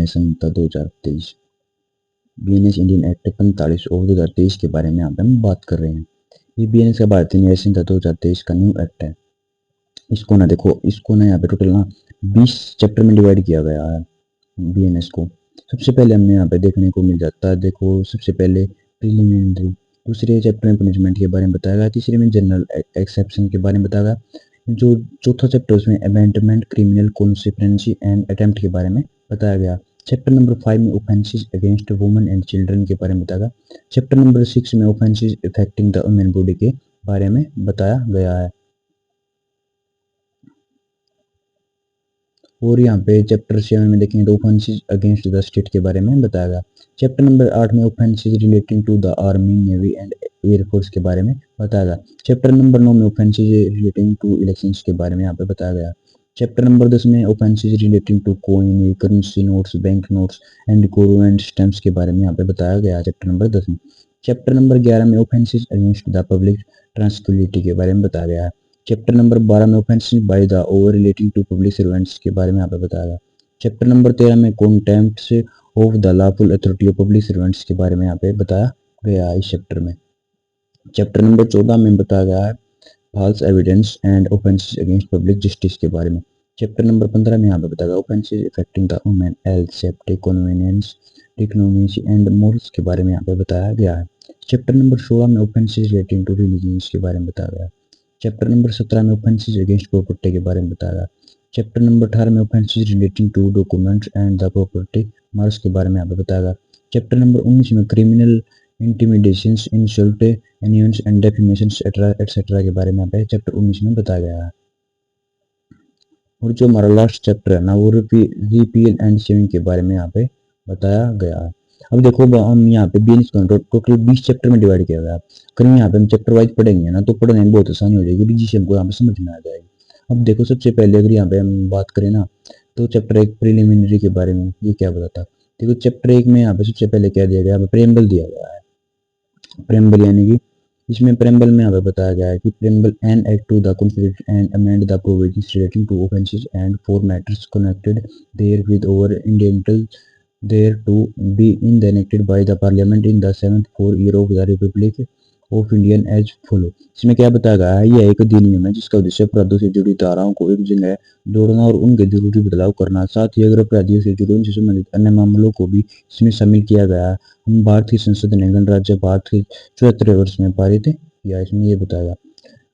न्याय संहिता 2023, BNS Indian act 45 और 2023 के बारे में यहाँ पे हम बात कर रहे हैं। ये बीएनएस का भारतीय न्याय संहिता 2023 का न्यू एक्ट है। इसको ना देखो, इसको ना यहाँ पे टोटल ना 20 चैप्टर में डिवाइड किया गया है बीएनएस को। सबसे पहले हमने यहाँ पे देखने को मिल जाता है, देखो सबसे पहले प्रिलिमिनरी, दूसरे चैप्टर में पनिशमेंट के बारे में बताया गया, तीसरे में जनरल एक्सेप्शन के बारे में बताया गया, जो चौथा चैप्टर उसमें अमेंडमेंट क्रिमिनल कॉन्सिक्वेंसी एंड अटेम्प्ट के बारे में बताया गया। चैप्टर नंबर 5 में offences against women and children के बारे में बताया गया। चैप्टर नंबर 6 में offences affecting the human body के बारे में बताया गया है। और यहाँ पे चैप्टर 7 में देखेंगे तो ऑफेंसेस अगेंस्ट द स्टेट के बारे में बताया गया। चैप्टर नंबर 8 में offences relating to the army, navy and air force के बारे में बताया गया। चैप्टर नंबर 9 में ऑफेंसेस रिलेटिंग टू इलेक्शंस के बारे में यहाँ पे बताया गया। चैप्टर नंबर 10 में offences relating to coin, currency notes, bank notes and government stamps के बारे में यहाँ पे बताया गया चैप्टर नंबर 10 में। चैप्टर नंबर 11 में ऑफेंसेस अगेंस्ट द पब्लिक ट्रांसक्विलिटी के बारे में बताया गया है। चैप्टर नंबर 12 में ऑफेंसेस बाय द और रिलेटिंग टू पब्लिक सर्वेंट्स के बारे में यहाँ पे बताया गया। चैप्टर नंबर 13 में contempts of the lawful authority of public servants के बारे में यहाँ पे बताया गया है इस चैप्टर में। चैप्टर नंबर 14 में बताया गया है false evidence and offences against public justice के बारे में। चैप्टर नंबर 15 में यहाँ पे बताया गया offences affecting the women health, safety, convenience, economy and morals के बारे में यहाँ पे बताया गया है। चैप्टर नंबर 16 में ऑफेंसेस रिलेटिंग टू रिलीजन्स के बारे में बताया गया। चैप्टर नंबर 17 में ऑफेंसेस अगेंस्ट प्रॉपर्टी के बारे में बताया गया। चैप्टर नंबर 18 में offences relating to documents and the property marks के बारे में यहाँ पे बताया गया। चैप्टर नंबर 19 में criminal intimidations, insult, annoyance and defamation etcetera के बारे में यहाँ पे चैप्टर 19 में बताया गया है। और जो हमारा लास्ट चैप्टर है ना वो रिपील एंड सेविंग के बारे में यहाँ पे बताया गया है। अब देखो हम यहाँ पे बीएनएस को टोटल 20 चैप्टर में डिवाइड किया गया है। अगर यहाँ पे हम चैप्टर वाइज पढ़ेंगे ना तो पढ़ने में बहुत आसानी हो जाएगी और जिससे हमको यहाँ पे समझ में आ जाएगी। अब देखो सबसे पहले अगर यहाँ पे हम बात करें ना तो चैप्टर 1 प्रिलिमिनरी के बारे में ये क्या बताता है। देखो चैप्टर 1 में यहाँ पे सबसे पहले क्या दिया गया, यहाँ पे प्रेम्बल दिया गया है। प्रेम्बल यानी कि इसमें प्रेम्बल में यहाँ पे बताया गया है कि preamble an act to the constitution and amend the provisions relating to offences and for matters connected therewith or incidental there to be enacted by the parliament in the 7th year of the republic of India as follow। इसमें क्या बताया गया है, यह एक अधिनियम है जिसका उद्देश्य अपराधों से जुड़ी धाराओं को एक जगह जोड़ना और उनके जरूरी बदलाव करना, साथ ही अगर अपराधियों से जुड़े उनसे संबंधित अन्य मामलों को भी इसमें शामिल किया गया है। हम भारत की संसद ने गणराज्य भारत के 74 वर्ष में पारित किया, इसमें ये बताया।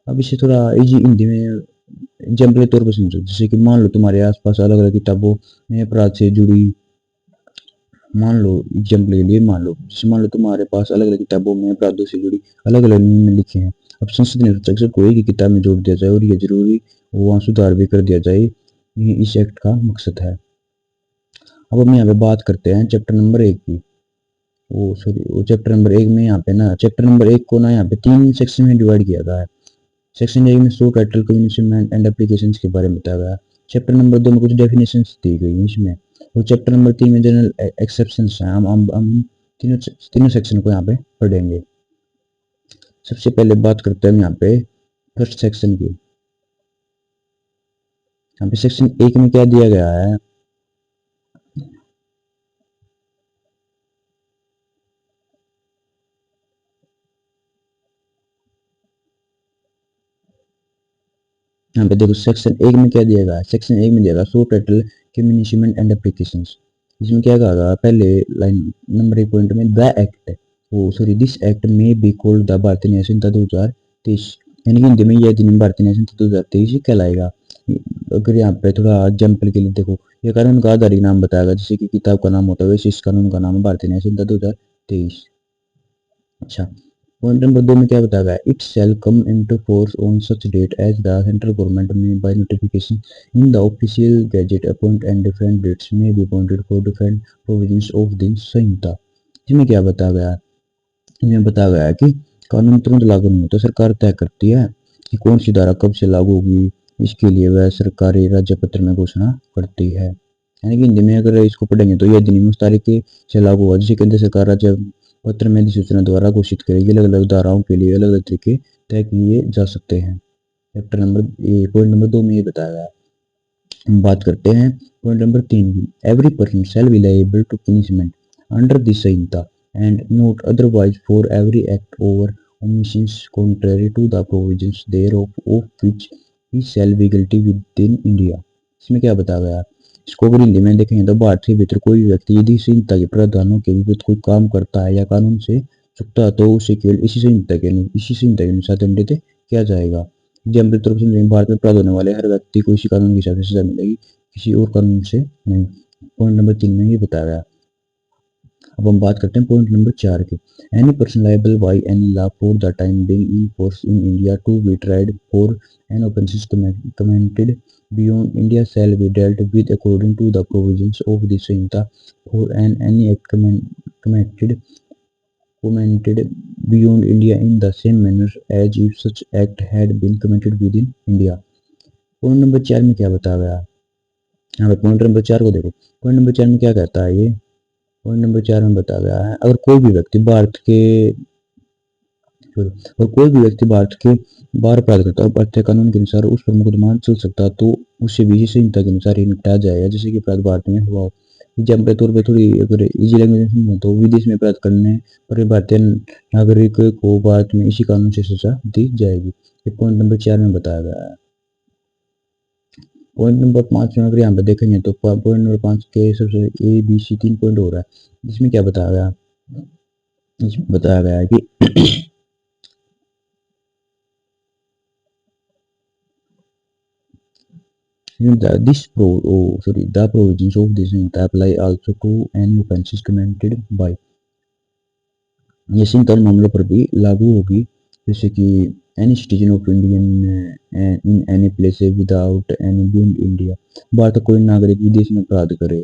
अब इसे थोड़ा इजी हिंदी में एग्जाम्पल के तौर पर समझो, जैसे कि मान लो तुम्हारे आसपास अलग अलग किताबों में अपराध से जुड़ी, मान लो एग्जाम्पल के लिए मान लो तुम्हारे पास अलग अलग किताबों में अपराधों से जुड़ी अलग अलग नियम लिखे हैं। अब संसद ने सोचा कि कोई की किताब में जोड़ दिया जाए और ये जरूरी वहाँ सुधार भी कर दिया जाए, ये इस एक्ट का मकसद है। अब हम यहाँ पे बात करते हैं चैप्टर नंबर 1 की। वो चैप्टर नंबर 1 में यहाँ पे ना चैप्टर नंबर 1 को ना यहाँ पे 3 सेक्शन में डिवाइड किया गया है। सेक्शन 1 में show title, communication and applications के बारे में बताया गया। चैप्टर नंबर 2 में कुछ डेफिनेशंस दी गई इसमें, और चैप्टर नंबर 3 में जनरल एक्सेप्शंस हैं। हम तीनों सेक्शन को यहाँ पे पढ़ेंगे। सबसे पहले बात करते हैं यहाँ पे फर्स्ट सेक्शन की। यहाँ पे सेक्शन 1 में क्या दिया गया है, यहाँ पे देखो सेक्शन 1 में क्या दिया गया है। सेक्शन 1 में दिया गया show title, communication and applications. इसमें क्या कहा गया, पहले लाइन नंबर 1 पॉइंट में द एक्ट, दिस एक्ट में बी कॉल्ड द भारतीय न्याय संहिता 2023, यानी कि हिंदी में यह अधिनियम भारतीय न्याय संहिता 2023 कहलाएगा। अगर यहाँ पे थोड़ा एग्जाम्पल के लिए देखो, यह कानून का आधारित नाम बताएगा, जैसे कि किताब का नाम होता है वैसे इस कानून का नाम है भारतीय न्याय संहिता 2023। अच्छा, पॉइंट नंबर 2 में क्या बताया गया, it shall come into force on such date as the central government may by notification in the official gazette appoint and different dates may be appointed for different provisions of the Sanhita. इसमें क्या बताया गया, इसमें बताया गया है कि कानून तुरंत लागू नहीं होता, सरकार तय करती है कि कौन सी धारा कब से लागू होगी, इसके लिए वह सरकारी राज्य पत्र में घोषणा करती है। यानी कि हिंदी में अगर इसको पढ़ेंगे तो यह अधिनियम उस तारीख से लागू हुआ जिसे केंद्र सरकार राज्य पत्र में अधिसूचना द्वारा घोषित करेगी। अलग अलग धाराओं के लिए अलग अलग तरीके तय किए जा सकते हैं। चैप्टर नंबर पॉइंट नंबर 2 में ये बताया गया है। हम बात करते हैं point number 3, every person shall be liable to punishment under this Sanhita and not otherwise for every act over omissions contrary to the provisions thereof of which he shall be guilty within India। इसमें क्या बताया गया? इसको अगर हिंदी में देखेंगे तो भारत के भीतर कोई व्यक्ति यदि संहिता के प्रावधानों के विरुद्ध कोई काम करता है या कानून से चूकता है तो उसे केवल इसी संहिता के अनुसार दंडित किया जाएगा। एग्जाम्पल के तौर पर समझेंगे, भारत में अपराध होने वाले हर व्यक्ति को इसी कानून के हिसाब से सजा मिलेगी, किसी और कानून से नहीं। पॉइंट नंबर 3 में ये बताया गया। अब हम बात करते हैं पॉइंट नंबर 4 की। Any person liable by any law for the time being in force in India to be tried for an offences committed beyond India shall be dealt with according to the provisions of this Sanhita for any act committed beyond India in the same manner as if such act had been committed within India। Point number 4 में क्या बताया गया? यहाँ पे point number 4 को देखो। Point number 4 में क्या कहता है? ये पॉइंट नंबर 4 में बताया गया है, अगर कोई भी व्यक्ति भारत के बाहर अपराध करता है और भारतीय कानून के अनुसार उस पर मुकदमा चल सकता है तो उसे भी इसी संहिता के अनुसार ही निपटाया जाएगा जैसे कि अपराध भारत में हुआ हो। एग्जाम्पल के तौर पर थोड़ी अगर इजी लैंग्वेज में समझें तो विदेश में अपराध करने पर भारतीय नागरिक को भारत में इसी कानून से सजा दी जाएगी। ये पॉइंट नंबर 4 में बताया गया है। पॉइंट नंबर 5 में अगर यहाँ पे देखेंगे तो पॉइंट नंबर 5 के सबसे ABC 3 पॉइंट हो रहा है, जिसमें क्या बताया गया? इसमें बताया गया है कि the provisions of this Samhita apply also to any offences committed by। ये संहिता उन मामलों पर भी लागू होगी जैसे कि any citizen of Indian in any place without any beyond India। Bharat का कोई नागरिक विदेश में अपराध करे,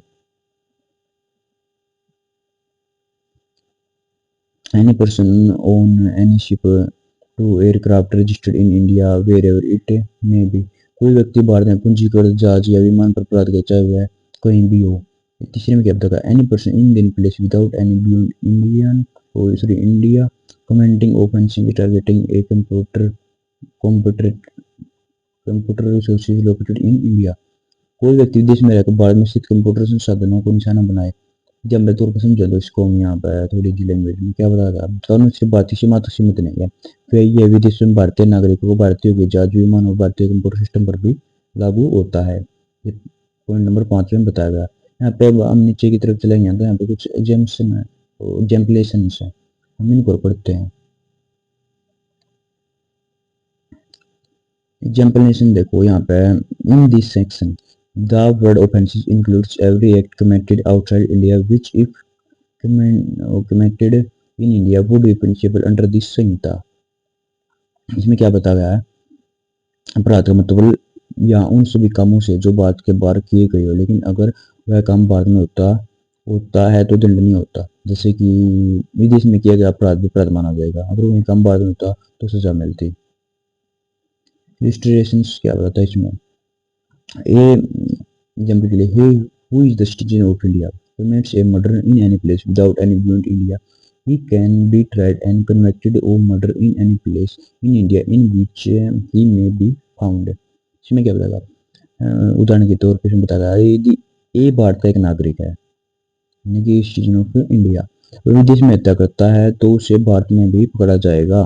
any person on any ship to aircraft registered in India wherever it may be। कोई व्यक्ति भारत में पंजीकृत जहाज या विमान पर अपराध करे चाहे वह कहीं भी हो। तीसरे में क्या बताया? Any person in in place without any beyond India commenting offences targeting a computer resources located in India. कोई व्यक्ति विदेश में रहकर भारत में स्थित कंप्यूटर संसाधनों को निशाना बनाए। जब मैं तौर पर समझा दो इसको हम यहाँ पर थोड़ी सी लैंग्वेज में क्या बताया था? कानून सिर्फ भारतीय सीमा तक सीमित नहीं है, फिर यह विदेश में भारतीय नागरिकों को भारतीय के जहाज विमान और भारतीय कंप्यूटर सिस्टम पर भी लागू होता है। ये पॉइंट नंबर 5 में बताया गया। यहाँ पे अब हम नीचे की तरफ चलेंगे तो यहाँ पे कुछ एग्जाम्पलेशन है, हम इनको पढ़ते हैं। एग्जाम्पलेशन देखो यहाँ पे, in this section the word offenses includes every act committed outside India which if committed in India would be punishable under this संहिता। इसमें क्या बताया गया है? अपराध का मतलब या उन सभी कामों से जो भारत के बाहर किए गए हो लेकिन अगर वह काम भारत में होता है तो दंडनीय होता। जैसे कि विदेश में किया गया अपराध भी अपराध माना जाएगा, अगर वही काम भारत में होता तो सजा मिलती। इलस्ट्रेशंस क्या बताता है इसमें? एग्जाम्पल के लिए, he who is the citizen of India commits a murder in any place without any beyond India, he can be tried and convicted of murder in any place in India in which he may be found। इसमें क्या बताएगा? उदाहरण के तौर पर इसमें बताया यदि ए भारत का एक नागरिक है यानी कि सिटीजन ऑफ इंडिया और विदेश में हत्या करता है तो उसे भारत में भी पकड़ा जाएगा।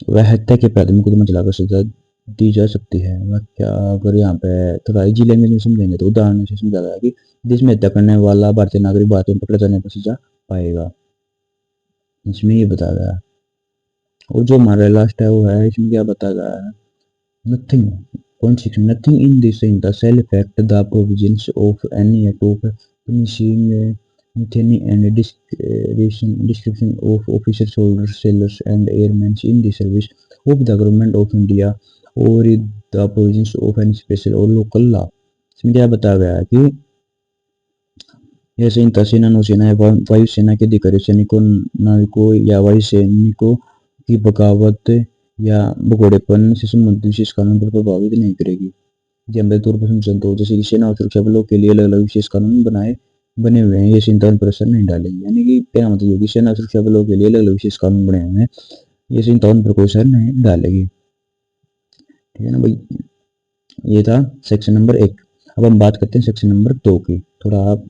वह हत्या के अपराध में मुकदमा चलाकर सजा दी जा सकती है। वह क्या अगर यहाँ पे थोड़ा इजी लैंग्वेज में समझेंगे तो उदाहरण से समझा गया कि देश में हत्या करने वाला भारतीय नागरिक भारत में पकड़े जाने पर सजा पाएगा। इसमें ये बताया गया। और जो हमारा लास्ट है वो है, इसमें क्या बताया गया है? Nothing point 6, nothing in this Sanhita shall affect the provisions of any act of punishing methane and description of officers, soldiers, sailors and airmen in the service of the government of India or the provisions of any special or local law। इसमें क्या बताया गया है कि यह संहिता सेना, नौसेना या वायुसेना के अधिकारी सैनिकों, नाविकों या वायुसैनिकों की बगावत या भगोड़ेपन से संबंधित विशेष कानून पर प्रभावित नहीं करेगी। जैसे तौर पर समझें तो जैसे कि सेना और सुरक्षा बलों के लिए अलग अलग विशेष कानून बने हुए हैं, ये संहिता उन पर असर नहीं डालेगी। यानी कि क्या मतलब होगी? सेना सुरक्षा बलों के लिए अलग अलग विशेष कानून बने हुए हैं, ये संहिता उन पर कोई असर नहीं डालेगी। ठीक है ना भाई? ये था सेक्शन नंबर 1। अब हम बात करते हैं सेक्शन नंबर 2 की। थोड़ा आप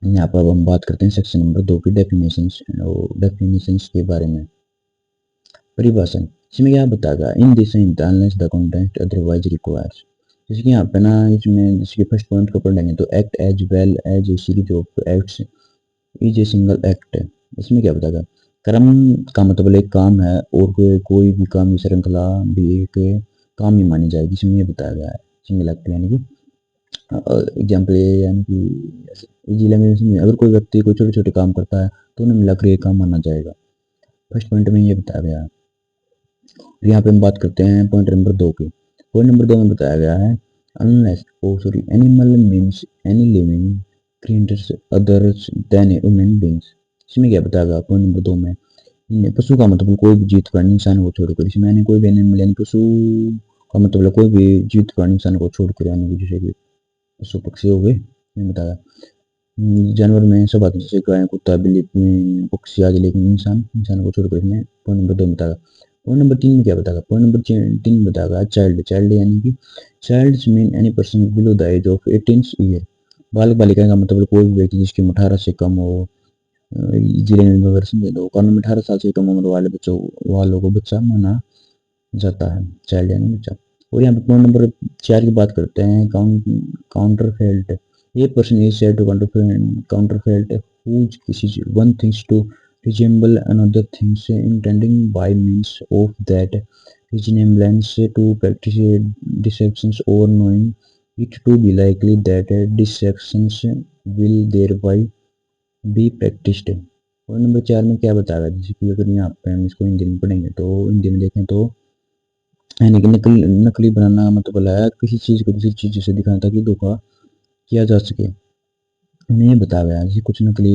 यहाँ पर अब हम बात करते हैं सेक्शन नंबर 2 की डेफिनेशंस और डेफिनेशंस के बारे में। परिभाषा इसमें क्या बताएगा, in this unless the content otherwise requires. जैसे कि यहाँ पे ना इसमें जैसे कि फर्स्ट पॉइंट को पढ़ लेंगे तो act as well as a series of acts is a single act. इसमें क्या बताएगा, कर्म का मतलब एक काम है और कोई भी काम की श्रृंखला भी एक काम ही मानी जाएगी, इसमें ये बताया गया है सिंगल एक्ट यानी कि एग्जाम्पल यानी कि इजी लैंग्वेज में अगर कोई व्यक्ति कोई छोटे छोटे काम करता है तो उन्हें मिलाकर एक काम माना जाएगा। फर्स्ट पॉइंट में ये बताया गया है। यहाँ पे हम बात करते हैं पॉइंट नंबर 2 की। पॉइंट नंबर 2 में बताया गया है unless animal means any living creatures others than human beings. इसमें क्या बताया गया पॉइंट नंबर 2 में, पशु का मतलब कोई भी जीवित प्राणी इंसान को छोड़कर, इसमें यानी कोई भी एनिमल यानी पशु का मतलब कोई भी जीवित प्राणी इंसान को छोड़कर, यानी कि जैसे कि पशु पक्षी हो गए, ये बताया। जानवर में सब आते हैं जैसे गाय कुत्ता बिल्ली पक्षी आदि, लेकिन इंसान को छोड़कर इसमें पॉइंट नंबर 2 बताया। पॉइंट नंबर 3 में क्या बताया, पॉइंट नंबर 3 में बताया चाइल्ड यानी कि child mean any person below the age of 18 year. बालक बालिका का मतलब कोई भी व्यक्ति जिसकी 18 से कम हो, जिले में वर्ष में दो कानून में 18 साल से कम उम्र वाले बच्चों वालों को बच्चा माना जाता है, चाइल्ड यानी बच्चा। और यहाँ पे पॉइंट नंबर 4 की बात करते हैं काउंटर फेल्ट। ये person is said to counterfeit whose kisses one things to resemble another things intending by means of that resemblance to practice deceptions or knowing it to be likely that deceptions will thereby be practiced। और number 4 में क्या बताया, जैसे कि अगर यहाँ पे हम इसको हिंदी में पढ़ेंगे तो हिंदी में देखें तो यानी कि नकली बनाना मतलब है किसी चीज को दूसरी चीज से दिखाना ताकि धोखा किया जा सके। नहीं बताया गया जैसे कुछ नकली,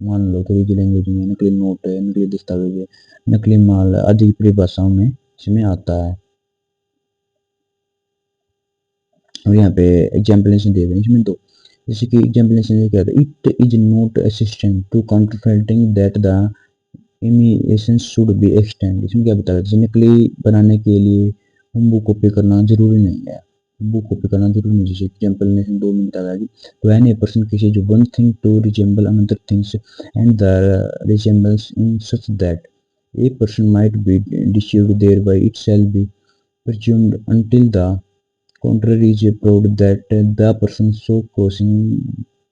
मान लो थोड़ी लैंग्वेज में नकली नोट है, नकली दस्तावेज है, नकली माल आदि परिभाषाओं में इसमें आता है। और यहाँ पे एग्जाम्पलेशन दे रहे हैं इसमें, तो जैसे कि एग्जाम्पलेशन क्या है, it is not essential to counterfeiting that the imitation should be exact. इसमें क्या बताया, जैसे नकली बनाने के लिए हुम्बू कॉपी करना जरूरी नहीं है, हुम्बू कॉपी करना जरूरी नहीं। जैसे एग्जाम्पलेशन 2 में बताया कि व्हेन ए पर्सन किसी जो one thing to resemble another things and the resembles in such that a person might be deceived thereby it shall be presumed until the contrary is proved that the person so causing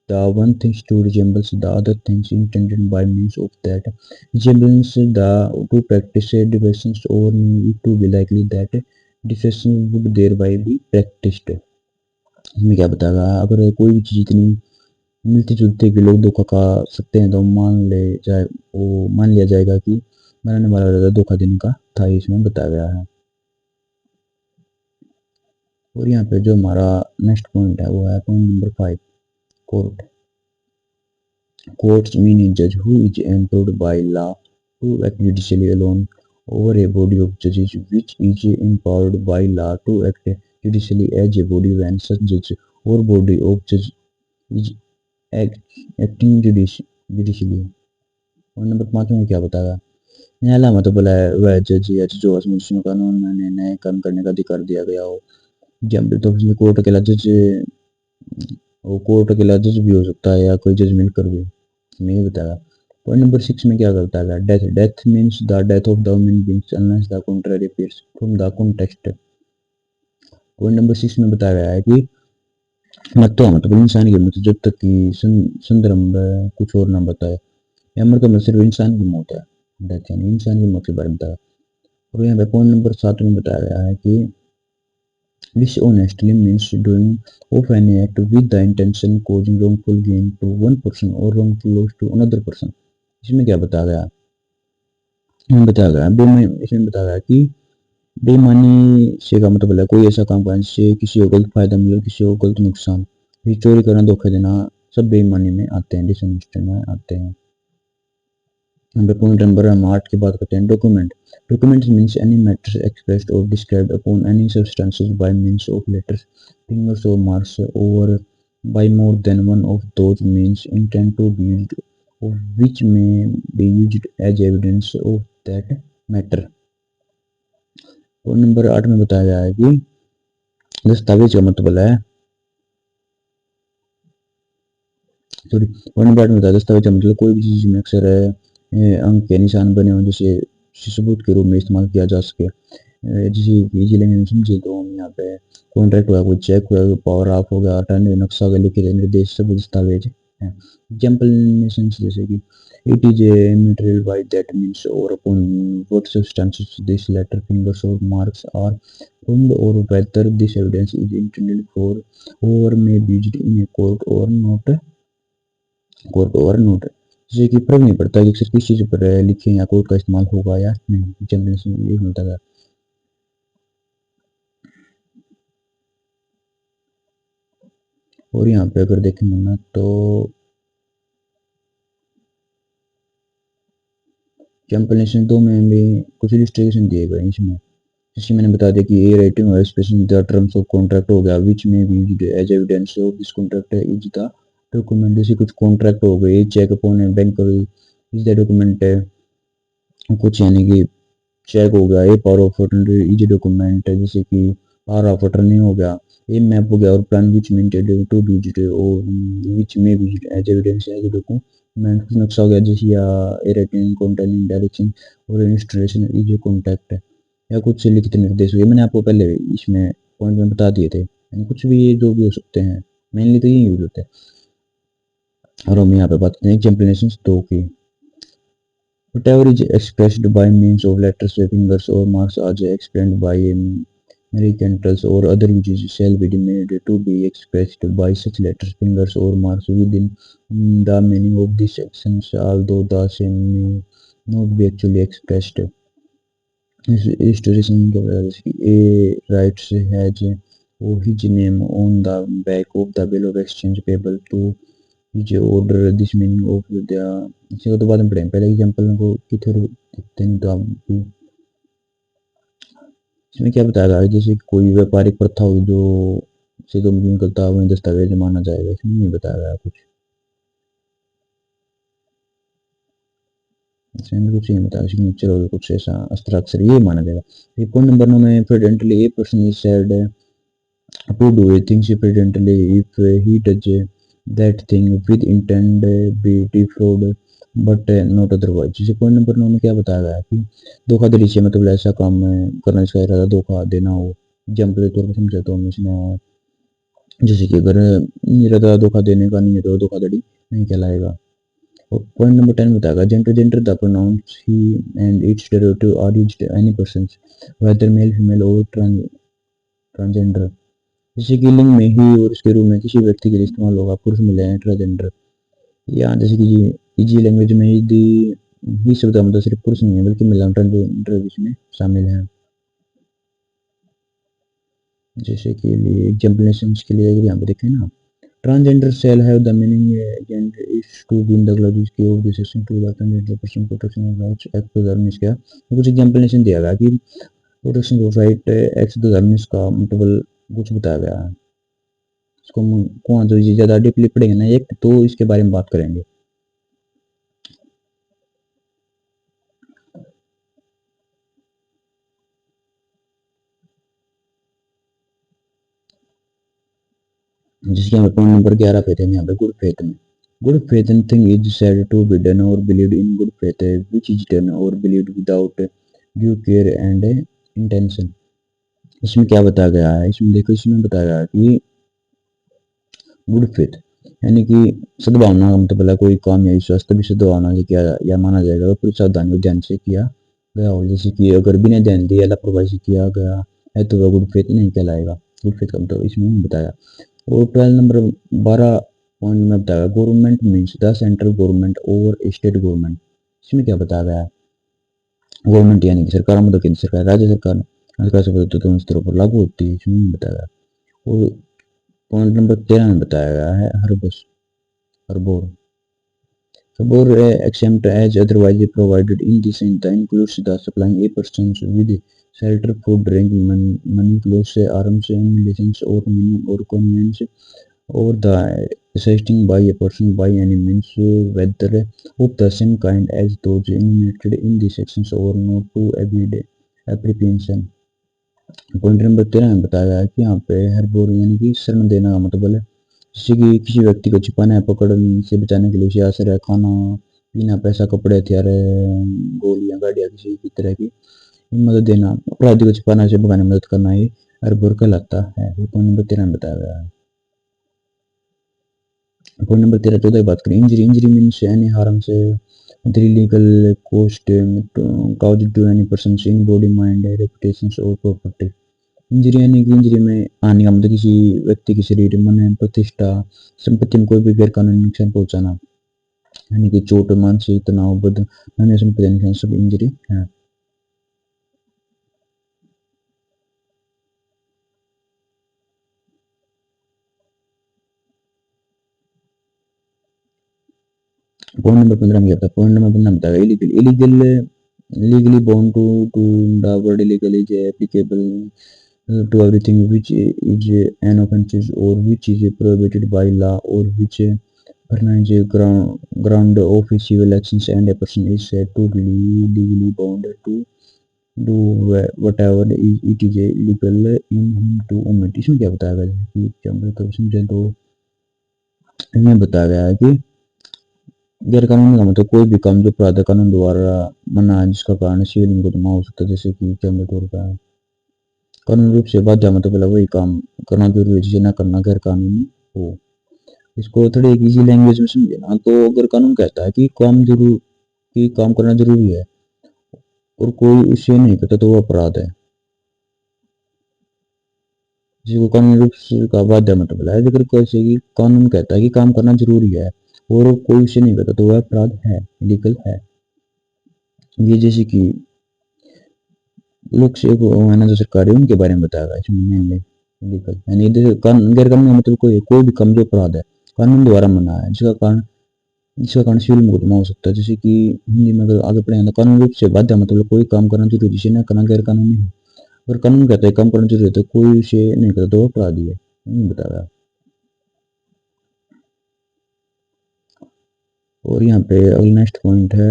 the one things to resembles the other things intended by means of that resemblance the to practice deviations or knew it to be likely that deception would thereby be practiced। इसमें क्या बताएगा, अगर कोई भी चीज इतनी मिलती जुलती कि लोग धोखा खा सकते हैं तो मान लिया जाएगा कि बनाने वाला धोखा देने का था, इसमें बताया गया है। और यहाँ पे जो हमारा नेक्स्ट पॉइंट है वो है point number 5, court. Courts mean a judge who is empowered by law to act judicially alone over a body of judges which is empowered by law to act judicially as a body when such judge or body of judge is acting judicially। और number 5 में क्या बताया, न्यायालय मतलब बोला है वह जज या जो मनुष्यों कानून में न्याय काम करने का अधिकार दिया गया हो। जब तो कोर्ट अकेला जज, वो कोर्ट अकेला जज भी हो सकता है या कोई जजमेंट कर भी, मैं ये बताया। पॉइंट नंबर 6 में क्या करता है, death means the death of the human beings unless the contrary appears from the context. Point number 6 में बताया गया है कि मृत्यु मतलब इंसान की मृत्यु जब तक कि संदर्भ कुछ और ना बताए, या मृत्यु में सिर्फ इंसान की मौत है, डेथ यानी इंसान की मौत के बारे में बताया। और यहाँ पे पॉइंट नंबर 7 में बताया गया है कि dishonestly means doing of any act with the intention causing wrongful gain to one person or wrongful loss to another person। इसमें क्या बताया गया, इसमें बताया गया कि बेईमानी से का मतलब है कोई ऐसा काम करना जिससे किसी को गलत फायदा मिले, किसी को गलत नुकसान, ये चोरी करना, धोखा देना, सब बेईमानी में आते हैं, डिसऑनेस्टी में आते हैं। पॉइंट नंबर हम 8 की बात करते हैं, document means any matters expressed or described upon any substances by means of letters figures or marks or by more than one of those means intend to be used which may be used as evidence of that matter। और number 8 में बताया गया है कि दस्तावेज का मतलब है सॉरी और नंबर 8 में बताया दस्तावेज का मतलब कोई भी चीज में अक्सर अंक के निशान बने हों जिसे सबूत के रूप में इस्तेमाल किया जा सके। जैसे इजी लैंग्वेज में समझे तो हम यहाँ पे कॉन्ट्रैक्ट हुआ, कोई चेक हुआ, पावर ऑफ हो गया, टर्न नक्शा हो गया, लिखित निर्देश सब दस्तावेज है। एग्जाम्पल जैसे कि it is a material by that means or upon what substances this letter fingers or marks are found or whether this evidence is intended for or may be used in a court or not। जैसे कि फर्क नहीं पड़ता कि अक्सर किस चीज पर लिखे या कोर्ट का इस्तेमाल होगा या नहीं। एग्जाम्पल ये मिलता है। और यहाँ पे अगर देखेंगे ना तो एग्जाम्पल दो में भी कुछ इलिस्ट्रेशन दिए गए इसमें। जैसे मैंने बता दिया कि a writing or expression the terms of contract हो गया which may be used as evidence of this contract is the document. जैसे कुछ कॉन्ट्रैक्ट हो गए cheque upon bank is the document है कुछ, यानी कि चेक हो गया, a power of attorney is document है, जैसे कि पावर ऑफ अटर्नी हो गया, ए मैप हो गया और प्लान विच में to be used or which may be used as evidence as document. कुछ नक्शा हो गया जैसे या a writing containing direction or installation is a contact है, या कुछ लिखित निर्देश हुए। मैंने आपको पहले इसमें पॉइंट में बता दिए थे, यानी कुछ भी ये जो भी हो सकते हैं, मेनली तो ये यूज होते हैं। और हम यहाँ पे बात करते हैं एग्जाम्पलेशन दो की। Whatever is expressed by means of letters, fingers or marks as explained by mercantils or other uses shall be made to be expressed by such letters, fingers or marks within the meaning of these sections, although the same may not be actually expressed। इस illustration के वजह से A writes has his name on the back of the bill of exchange payable to his order this meaning of the। इसी को तो बाद में पढ़ेंगे, पहले एग्जाम्पल को किधर देखते हैं तो आप भी इसमें क्या बताया जैसे कोई व्यापारिक प्रथा हो जो से तो निकलता है वही दस्तावेज माना जाएगा, इसमें नहीं बताया गया कुछ। इसमें कुछ नहीं बताया सिग्नेचर और कुछ ऐसा हस्ताक्षर ये माना जाएगा। पॉइंट नंबर 9 में presently a person is said to do a thing independently if he does that thing with intent be defraud but not otherwise। जैसे पॉइंट नंबर 9 में क्या बताया गया है कि धोखाधड़ी से मतलब ऐसा काम करना जिसका इरादा धोखा देना हो। एग्जाम्पल के तौर पर समझे तो हम इसमें जैसे कि अगर इरादा धोखा देने का नहीं है तो धोखाधड़ी नहीं कहलाएगा। और पॉइंट नंबर 10 बताएगा gender gender the pronouns he and its derivative are used any persons whether male female or transgender. जैसे कि लिंग में ही और इसके रूप में किसी व्यक्ति के लिए इस्तेमाल होगा पुरुष महिला ट्रांसजेंडर। या जैसे कि इजी लैंग्वेज में ही शब्द का मतलब सिर्फ पुरुष नहीं है बल्कि महिला ट्रांसजेंडर भी इसमें शामिल है। जैसे कि एग्जाम्पलेशंस के लिए अगर यहाँ पे देखें ना transgender shall have the meaning gender is to be in the clause k of the section 2 the transgender person protection of rights act 2019 का कुछ एग्जाम्पलेशन दिया गया कि प्रोटेक्शन ऑफ राइट एक्ट 2019 का मतलब कुछ बताया गया है। इसको कौन तो ज़्यादा डीपली पढ़ेंगे ना एक तो इसके बारे में बात करेंगे। जिसके हमें पॉइंट नंबर 11 पे थे यहाँ पे गुड फेथ में। Good faith in thing is said to be done or believed in good faith which is done or believed without due care and intention. इसमें क्या बताया गया है, इसमें देखो इसमें बताया गया है कि गुड फेथ यानी कि सद्भावना का मतलब कोई काम या विश्वास तभी सद्भावना से किया या माना जाएगा और पूरी सावधानी और ध्यान से किया गया हो। जैसे कि अगर बिना ध्यान दिए लापरवाही से किया गया है तो वह गुड फेथ नहीं कहलाएगा। गुड फेथ का मतलब इसमें नहीं बताया। और 12 नंबर 12 पॉइंट में बताया government means the central government और स्टेट गवर्नमेंट। इसमें क्या बताया गया है गवर्नमेंट यानी कि सरकार मतलब केंद्र सरकार राज्य सरकार अधिकार से दोनों स्तरों पर लागू होती है, इसमें नहीं बताया गया। और पॉइंट नंबर 13 में बताया गया है herbs हर्बोर हर्बोर exempt as otherwise provided in this includes the supplying a persons with shelter food drink money clothes arms ammunition or meaning or convenience or the assisting by a person by any means, whether of the same kind as those enumerated in the sections or not to everyday apprehension। Point number 13 में बताया गया है कि यहाँ पे हर्बोर यानी कि शरण देना का मतलब है जैसे कि किसी व्यक्ति को छिपाना है, पकड़ने से बचाने के लिए उसे आश्रय, खाना पीना, पैसा, कपड़े, हथियार, गोलियां, गाड़ियां किसी भी तरह की मदद देना, अपराधी को छिपाना से भगाने में मदद करना, ये हर्बोर कहलाता है। ये पॉइंट नंबर 13 में बताया गया है। पॉइंट नंबर 13-14 की बात करें, injury. Injury means any harm से illegal cost caused to any person's in body, mind, reputation or property। Injury यानी कि इंजरी में हानि का मतलब किसी व्यक्ति के शरीर, मन, प्रतिष्ठा, संपत्ति में कोई भी गैर कानूनी नुकसान पहुंचाना, यानी कि चोट, मानसिक तनाव, बद संपत्ति नुकसान सब इंजरी है। पॉइंट नंबर 15 में क्या था? पॉइंट नंबर 15 बताया illegal. Illegal legally bound to the word illegal is applicable to everything which is an offense or which is prohibited by law or which furnish ground of civil actions, and a person is said to be legally bound to do whatever it is illegal in him to omit। इसमें क्या बताया गया है कि क्या मतलब समझे तो इसमें बताया गया है कि गैर कानूनी का मतलब कोई भी काम जो अपराध कानून द्वारा मना है, जिसका कारण सिविल मुकदमा हो सकता है, जैसे कि क्या तौर पर कानूनी रूप से बाध्य मतलब वही काम करना जरूरी है जिसे न करना गैर कानूनी हो। इसको थोड़ी एक इजी लैंग्वेज में समझे ना तो अगर कानून कहता है कि काम करना जरूरी है और कोई उसे नहीं करता तो वो अपराध है, जिसको कानूनी रूप से का बाध्य मतलब है। अगर कैसे कि कानून कहता है कि काम करना जरूरी है और कोई उसे नहीं करता तो वह अपराध है, इलीगल है। ये जैसे कि लोक सेवक है ना जो सरकारी उनके बारे में बताया गया इसमें मेनली लीगल यानी गैर कानूनी मतलब कोई भी कम जो अपराध है कानून द्वारा मना है, जिसका कारण सिविल मुकदमा हो सकता है। जैसे कि हिंदी में अगर आगे पढ़े तो कानून रूप से बाध्य मतलब कोई काम करना जरूरी जिसे न करना गैर कानूनी है। अगर कानून कहता है काम करना जरूरी है तो कोई उसे नहीं करता तो अपराधी है, बताया। और यहाँ पे अगला नेक्स्ट पॉइंट है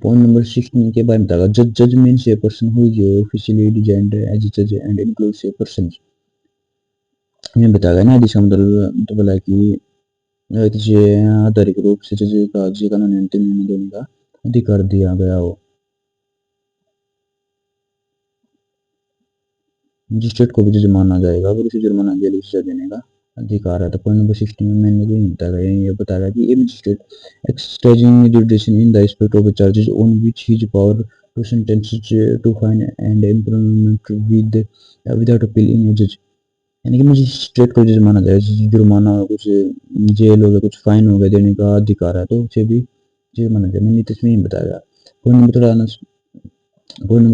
पॉइंट नंबर 16 के बारे में बताया। जज means a person who is officially designed as जज एंड इंक्लूड्स ए पर्सन। ये बताया गया ना जिसका मतलब है कि किसी आधिकारिक रूप से जज का जज कानूनी अंतिम निर्णय देने का अधिकार दिया गया हो, मजिस्ट्रेट को भी जज माना जाएगा अगर उसे जुर्माना जेल की सजा देने का अधिकार है। तो पॉइंट नंबर 16 में मैंने भी बताया गया, ये बताया गया कि ए magistrate exercising jurisdiction in the respect of the charges on which his power to sentence, to fine and imprisonment without appeal in a judge। यानी कि मजिस्ट्रेट को जज माना जाएगा, जैसे जुर्माना हो, कुछ जेल हो गया, कुछ फाइन हो गया देने का अधिकार है तो उसे भी जज माना जाएगा। मैंने इसमें ही बताया। Point number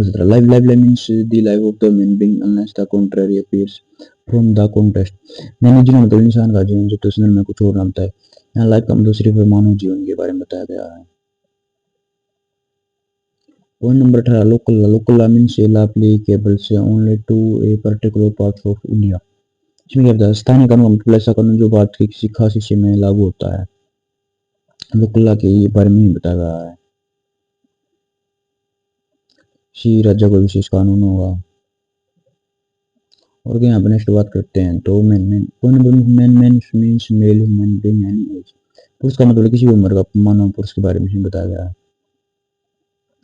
17 life means the life of the human being unless the contrary appears from the context। मैंने जीवन मतलब इंसान का जीवन जो तस्वीर में कुछ और नामता है। यहाँ लाइफ का मतलब सिर्फ मानव जीवन के बारे में बताया गया है। Point number 18 local law means a law applicable only to a particular part of India. इसमें क्या बताया? स्थानीय कानून मतलब ऐसा कानून जो भारत के किसी खास हिस्से में लागू होता है। लोकल लॉ के बारे में बताया गया है, किसी राज्य को विशेष कानून होगा। और यहाँ पर नेक्स्ट बात करते हैं तो man point number means male human being any as. पुरुष का मतलब किसी भी उम्र का मानव पुरुष के बारे में बताया गया है।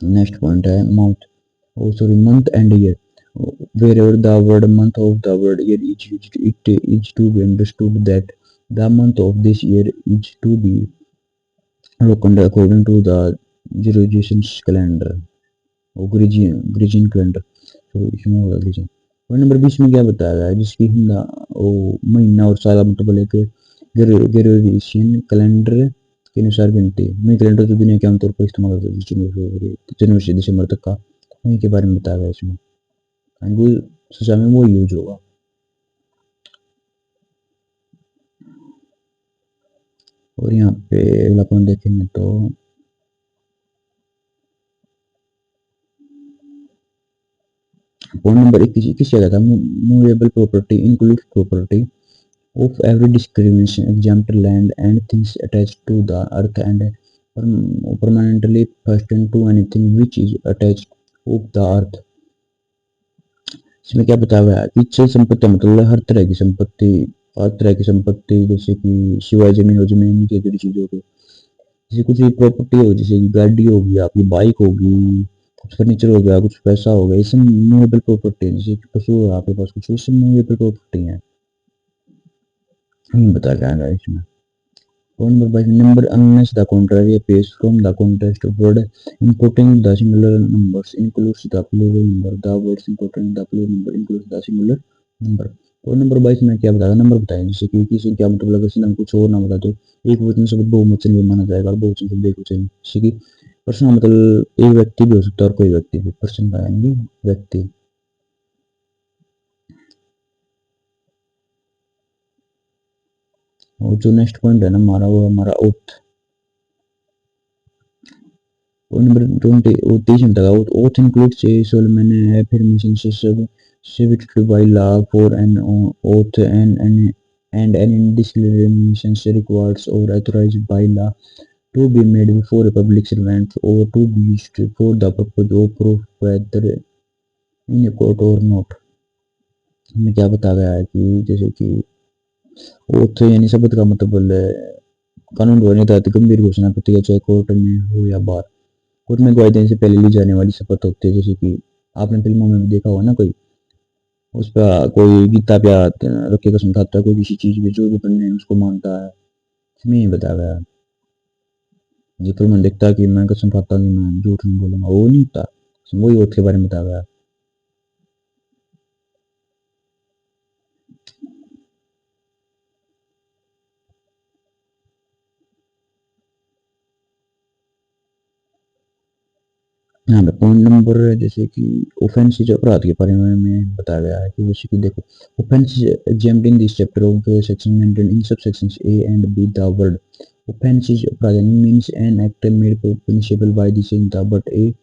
नेक्स्ट पॉइंट है month and year. Wherever the word month of the word year is used, it is to be understood that the month of this year is to be reckoned according to the Gregorian calendar और Gregorian calendar। तो इसमें होगा Gregorian। और number 20 में क्या बताया गया है? जिसकी महीना और साल मतलब एक ग्रेगोरियन कैलेंडर के अनुसार गिनती। मई कैलेंडर तो दुनिया के आमतौर पर इस्तेमाल होता है जनवरी से दिसंबर तक का, वहीं के बारे में बताया गया इसमें। सोचा में वो यूज होगा। और यहाँ पे अगला पॉइंट देखेंगे तो पॉइंट नंबर 21 क्या था, movable property include property of every discrimination, example land and things attached to the earth and permanently fastened to anything which is attached of the earth। इसमें क्या बताया हुआ है कि चल संपत्ति मतलब हर तरह की संपत्ति, हर तरह की संपत्ति जैसे कि सिवाय जमीन और जमीन की जुड़ी चीजों के, जैसे कुछ भी प्रॉपर्टी हो, जैसे कि गाड़ी होगी, आपकी बाइक होगी, कुछ फर्नीचर हो गया, कुछ पैसा हो गया, ये सब मूवेबल प्रॉपर्टी है। जैसे कि पशु है आपके पास कुछ, ये सब मूवेबल प्रॉपर्टी है। बता क्या है इसमें। Point number 5, number unless the contrary appears from the context of word importing the singular numbers includes the plural number, the words importing the plural number includes the singular number। और number 22 में क्या बताया, number बताया जैसे कि किसी क्या मतलब अगर सिंह कुछ और ना बता तो एक वचन शब्द बहुवचन भी माना जाएगा और बहुवचन शब्द एक वचन, जैसे कि पर्सन मतलब एक व्यक्ति भी हो सकता है और कोई व्यक्ति भी, पर्सन का यानी व्यक्ति। और जो नेक्स्ट पॉइंट है ना हमारा, वो हमारा ओथ। नंबर 20 और 30 में था, oath includes a solemn affirmation substituted by law for an oath and an indiscrimination required or authorized by law to be made before a public servant or to be used for the purpose of proof whether in a court or not। इसमें क्या बताया गया है कि जैसे कि oath यानी शपथ का मतलब कानून द्वारा तहत गंभीर घोषणा प्रक्रिया चाहे कोर्ट में हो या बाहर, कोर्ट में गवाही देने से पहले ली जाने वाली शपथ होती है। जैसे कि आपने फिल्मों में भी देखा होगा ना, कोई उस पर कोई गीता पे रख के कसम खाता है, कोई किसी चीज पे जो भी बनने है उसको मानता है। इसमें ये बताया गया है, ये फिल्म में देखता है कि मैं कसम खाता हूँ कि मैं झूठ नहीं बोलूंगा, वो नहीं होता, वही ओथ के बारे में बताया गया है। यहाँ पे पॉइंट नंबर जैसे कि ऑफेंसेस अपराध के बारे में बताया गया है कि जैसे कि देखो, offences examined in this chapter of section maintain in subsections a and b, the word offences अपराध means an act made punishable by this in the but a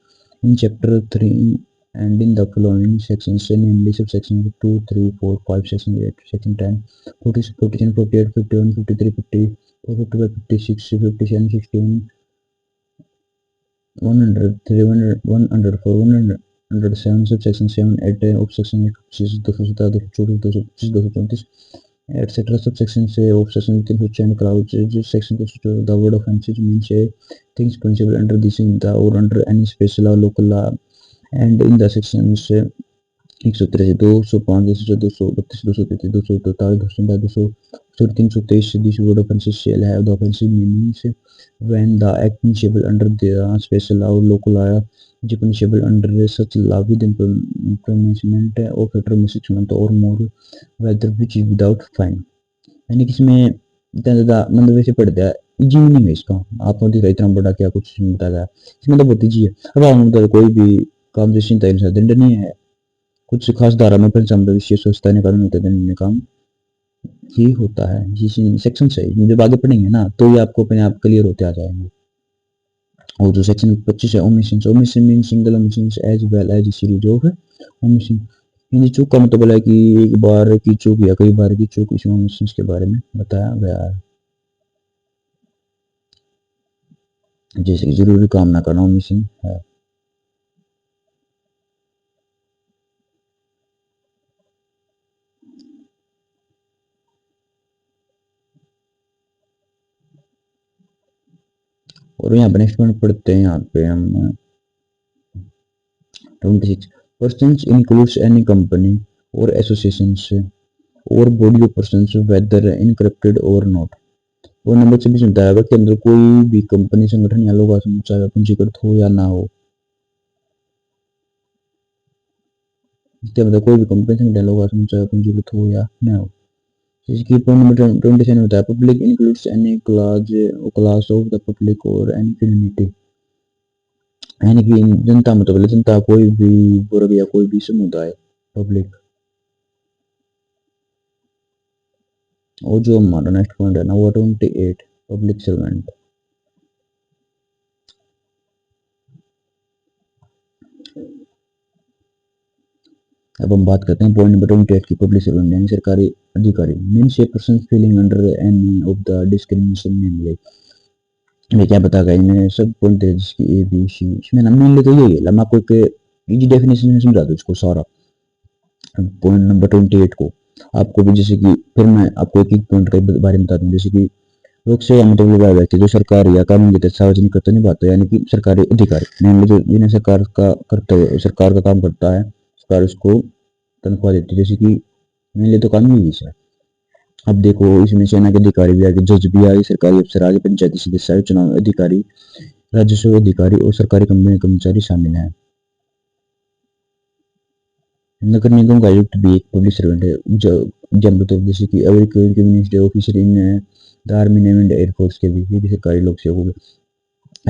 in chapter 3 and in the following sections, namely subsection 2, 3, 4, 5, section 8, section 10, 40, 47, 48, 51, 53, 54, 55, 56, 57, 61, 100, 300, 104, 107, subsection 7, 8 of section 26, 217, 224, 225, 234, etc. Subsection से of section 300 clause section 200, the word offenses means a things punishable under this in the or under any special law, local law, and in the sections 183, 205, 232, 233, 243, 244, 323, these word offenses shall have the offensive meanings when the act punishable under the special law or local law is punishable under such law with imprisonment of a term of 6 months or more, whether which is without fine। यानी कि इसमें इतना ज़्यादा मतलब वैसे पड़ता है, easy meaning है इसका, आपको दिख रहा इतना बड़ा क्या कुछ बताया गया, इसमें तो बहुत इजी है। अब आप मतलब कोई भी काम जैसे दंडनीय है, कुछ खास धारा में पंचामृत विशेष व्यवस्था ने कानून होते दंडनीय काम ये होता है, जिस सेक्शन से जब आगे पढ़ेंगे ना तो ये आपको अपने आप क्लियर होते आ जाएंगे। और जो सेक्शन 25 है omission, omission mean single omission as well as series of omission. Hindi चूक का मतलब है कि एक बार की चूक या कई बार की चूक, इसमें ओमिशन के बारे में बताया गया है। जैसे कि जरूरी काम ना करना ओमिशन है। और यहाँ पे नेक्स्ट पॉइंट पढ़ते हैं, यहाँ पे हम 26 persons includes any company or associations or body of persons whether encrypted or not। और नंबर 26 में बताया कि अंदर कोई भी कंपनी संगठन या लोग समुच्चय पंजीकृत हो या ना हो। क्या मतलब कोई भी कंपनी संगठन लोग समुच्चय पंजीकृत हो या ना हो। जैसे कि पॉइंट नंबर 27 में बताया public includes any class of the public और एनी कम्युनिटी, यानी कि जनता मतलब जनता कोई भी वर्ग या कोई भी समुदाय, पब्लिक। और जो हमारा नेक्स्ट पॉइंट है ना वो 28 पब्लिक सर्वेंट। अब हम बात करते हैं पॉइंट नंबर 28 की, पब्लिक सर्वेंट यानी सरकारी अधिकारी। Means a person falling under any of the discrimination namely, ये क्या बताया इनमें सब पॉइंट है जिसकी ए बी सी, इसमें ना मेनली तो यही है, मैं आपको एक इजी डेफिनेशन में समझा दूं इसको सारा पॉइंट नंबर 28 को आपको भी। जैसे कि फिर मैं आपको एक एक पॉइंट के बारे में बता दूं, जैसे कि लोक सेवा मतलब वह व्यक्ति जो सरकार या कानून के तहत सार्वजनिक कर्तव्य निभाता है, यानी कि सरकारी अधिकारी मेनली जो जिन्हें सरकार का कर्तव्य सरकार का काम करता है, सरकार उसको तनख्वाह देती है, जैसे कि मेनली तो कानून ही है। अब देखो इसमें सेना के अधिकारी भी आगे, जज भी आगे, सरकारी अफसर आगे, पंचायती सदस्य आगे, चुनाव अधिकारी, राजस्व अधिकारी और सरकारी कंपनी के कर्मचारी शामिल हैं। नगर निगम का आयुक्त भी एक पब्लिक सर्वेंट है। एग्जाम्पल तो जैसे कि every communist officer in the army navy and air force के भी, ये भी सरकारी लोग से हो गए।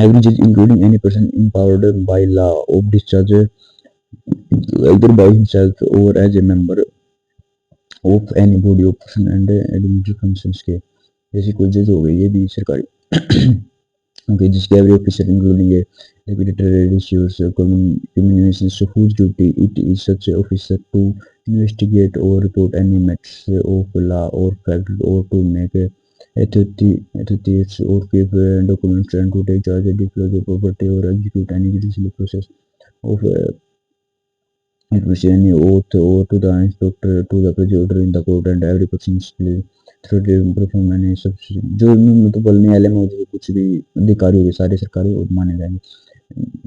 एवरी जज including any person empowered by law of discharge either by himself or as a member of any body of person and administrative functions के, जैसे कोई जज हो गई, ये भी सरकारी okay, जिसके every officer including secretary receives communications whose duty it is such officer to investigate or report any matters of law or fact or to make authorities or give documents and to take charge of disclose of property or execute any judicial process of it was any oath or to the inspector to the prosecutor in the court and every person is through the perform any substitution, जो मतलब बोलने वाले में जो कुछ भी अधिकारी होंगे सारे सरकारी और माने जाएंगे।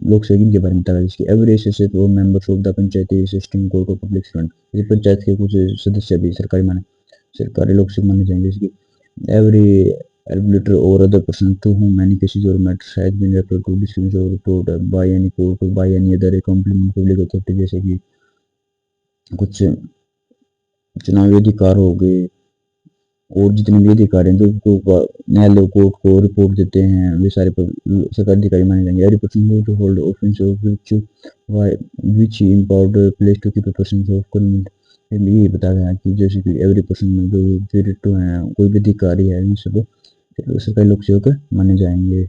लोक सेवक के बारे में बताया जिसकी एवरी एसोसिएट और members of the Panchayati system court of public servant, ये पंचायत के कुछ सदस्य भी सरकारी माने, सरकारी लोक सेवक माने जाएंगे। जैसे कि every arbitrator or other person to whom any cases or matters has been referred to disclosure or report by any court or by any other complement public authority, जैसे कि कुछ चुनावी अधिकार हो गए और जितने भी अधिकारी हैं जो न्यायालय कोर्ट को रिपोर्ट देते हैं, वे सारे सरकारी अधिकारी माने जाएंगे। Every person to hold office of which empowered place to keep person of government, ये बताया गया कि जैसे कि एवरी पर्सन जो डायरेक्टर हैं, कोई भी अधिकारी है, इन सब सरकारी लोक सेवक माने जाएंगे।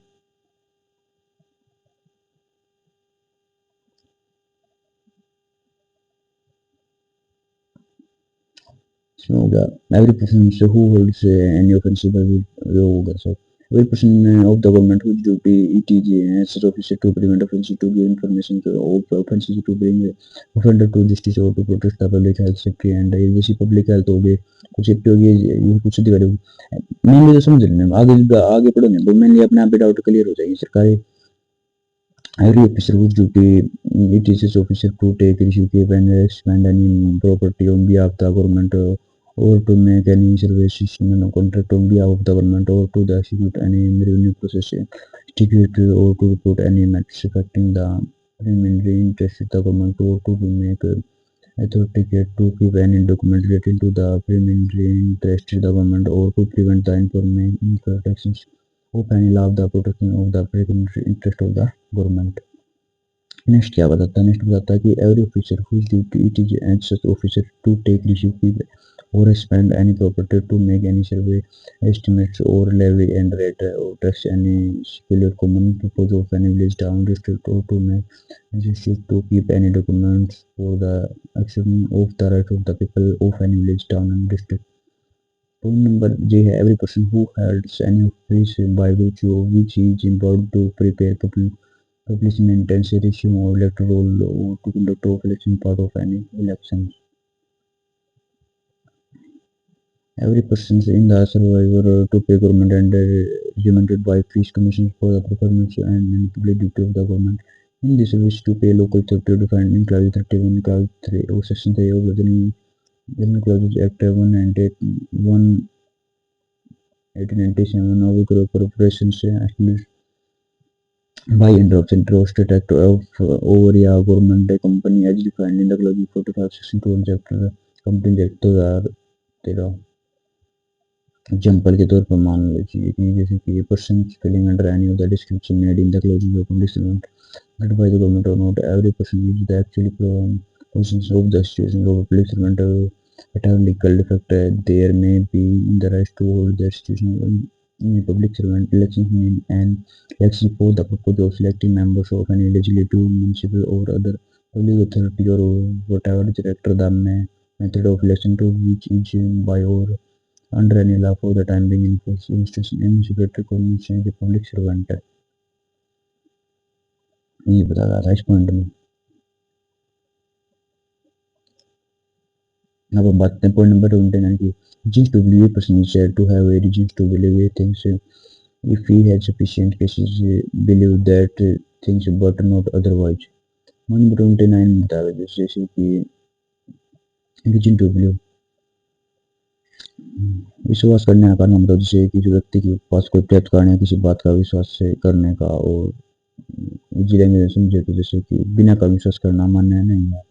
इसमें हो गया every person who holds any offensive, वो हो गया sir every person of the government whose duty it is as officer to prevent offences, to give information of offences, to bring offender to justice or to protect the public health safety and ये जैसी public health हो गई, कुछ safety हो गई, ये कुछ अधिकारी मेनली तो समझ लेना, आगे आगे पढ़ोगे तो मेनली अपने आप पे डाउट क्लियर हो जाएगी। सरकारी every officer whose duty it is as officer to take issue, keep and expand any property on behalf of the government or to make any services contract on behalf of the government or to the execute any revenue process, execute or to report any matters affecting the preliminary interest of the government or to make authority to keep any document relating to the preliminary interest of the government or to prevent the information protections of any law of the protection of the preliminary interest of the government। Next क्या बताता है, next बताता है कि every officer whose duty it is as such officer to take receive or spend any property, to make any survey estimates or levy and rate or tax any superior common purpose of any village town district or to make necessary to keep any documents for the action of the right of the people of any village town and district। Point number J है every person who holds any office by virtue of which he is empowered to prepare publish maintains a ratio or electoral or to conduct of election part of any election। Every person in the survivor to pay government and regimented by fees commissions for the performance and public duty of the government in this wish to pay local authority defined in clause 31 clause 3 or section 3 of the General Clauses Act 1897 of the corporations established by end of central or state act of over a government company as defined in the clause 45 section 2 chapter Companies Act 2013। Example के तौर पर मान लीजिए कि जैसे कि person filling under any of the description made in the closing of condition by the government or not, every person is the actually positions of the situation of a police servant at a legal defect, there may be in the right to hold the situation in a public servant elections and election for the purpose of selecting members of any legislative, municipal or other public authority or whatever director the method of election to which is by or under any law for the time being in force institution in secretary commission the public servant है। ये बता रहा था इस point में। अब हम बात करते हैं पॉइंट नंबर 29 की। Just to believe a person is said to have a reason to believe a things if he has sufficient cases believe that things but not otherwise। Point number 29 बता रहा है जैसे कि reason to believe विश्वास करने का कारण मतलब जैसे किसी व्यक्ति के पास कोई तथ्य कारण है किसी बात का विश्वास से करने का और इजी लैंग्वेज में समझे तो जैसे कि बिना का विश्वास करना मान्य नहीं है।